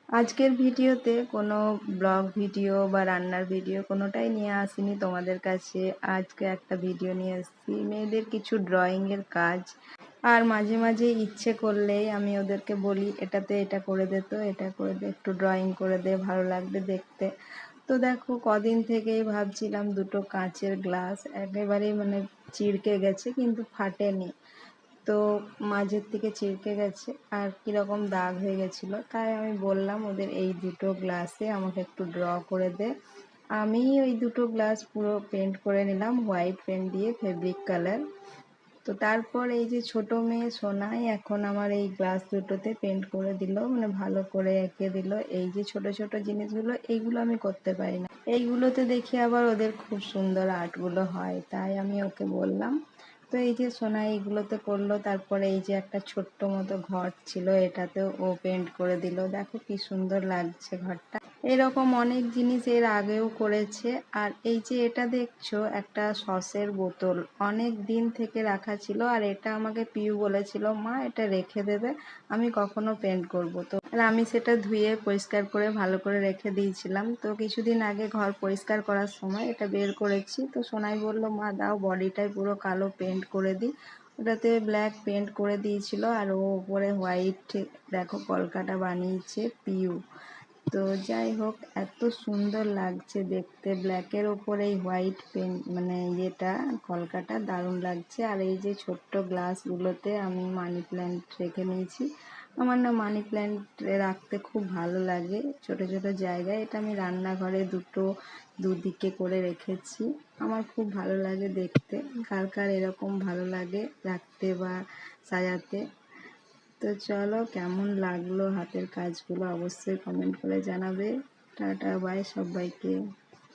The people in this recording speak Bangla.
আজকের ভিডিওতে কোনো ব্লগ ভিডিও বা রান্নার ভিডিও কোনোটাই নিয়ে আসিনি তোমাদের কাছে। আজকে একটা ভিডিও নিয়ে এসেছি মেয়েদের কিছু ড্রয়িংয়ের কাজ। আর মাঝে মাঝে ইচ্ছে করলেই আমি ওদেরকে বলি এটাতে এটা করে দে, তো এটা করে দে, একটু ড্রয়িং করে দে, ভালো লাগবে দেখতে। তো দেখো কদিন থেকেই ভাবছিলাম দুটো কাঁচের গ্লাস একেবারেই চিড়কে গেছে কিন্তু ফাটেনি। তো মাঝের থেকে ছিঁড়কে গেছে আর কীরকম দাগ হয়ে গেছিলো, তাই আমি বললাম ওদের এই দুটো গ্লাসে আমাকে একটু ড্র করে দে। আমি ওই দুটো গ্লাস পুরো পেন্ট করে নিলাম হোয়াইট পেন্ট দিয়ে, ফেব্রিক কালার। তো তারপর এই যে ছোট মেয়ে সোনাই এখন আমার এই গ্লাস দুটোতে পেন্ট করে দিল, ভালো করে এঁকে দিল। এই যে ছোট ছোট জিনিসগুলো এইগুলো আমি করতে পারি না, এইগুলোতে দেখি আবার ওদের খুব সুন্দর আর্টগুলো হয়, তাই আমি ওকে বললাম। তো এই যে সোনা এইগুলোতে করলো। তারপরে এই যে একটা ছোট্ট মতো ঘর ছিল, এটাতেও ও পেন্ট করে দিল। দেখো কি সুন্দর লাগছে ঘরটা। এরকম অনেক জিনিস এর আগেও করেছে। আর এই যে এটা দেখছো একটা সসের বোতল, অনেক দিন থেকে রাখা ছিল, আর এটা আমাকে পিউ বলেছিল মা এটা রেখে দেবে, আমি কখনো পেন্ট করব। তো আর আমি সেটা ধুয়ে পরিষ্কার করে ভালো করে রেখে দিয়েছিলাম। তো কিছুদিন আগে ঘর পরিষ্কার করার সময় এটা বের করেছি। তো সোনাই বলল মা দাও বডিটায় পুরো কালো পেন্ট করে দিই। ওটাতে ব্ল্যাক পেন্ট করে দিয়েছিল আর ও উপরে হোয়াইট দেখো কলকাটা বানিয়েছে পিউ। তো যাই হোক এত সুন্দর লাগছে দেখতে, ব্ল্যাকের ওপরে এই হোয়াইট পেন্ট ইয়েটা কলকাটা দারুণ লাগছে। আর এই যে ছোট্ট গ্লাসগুলোতে আমি মানি প্ল্যান্ট রেখে নিয়েছি। আমার না মানি প্ল্যান্ট রাখতে খুব ভালো লাগে ছোট ছোট জায়গায়। এটা আমি রান্নাঘরে দুদিকে করে রেখেছি, আমার খুব ভালো লাগে দেখতে। কার কার এরকম ভালো লাগে রাখতে বা সাজাতে। তো চলো কেমন লাগলো হাতের কাজগুলো অবশ্যই কমেন্ট করে জানাবে। টাটা বাই সবাইকে।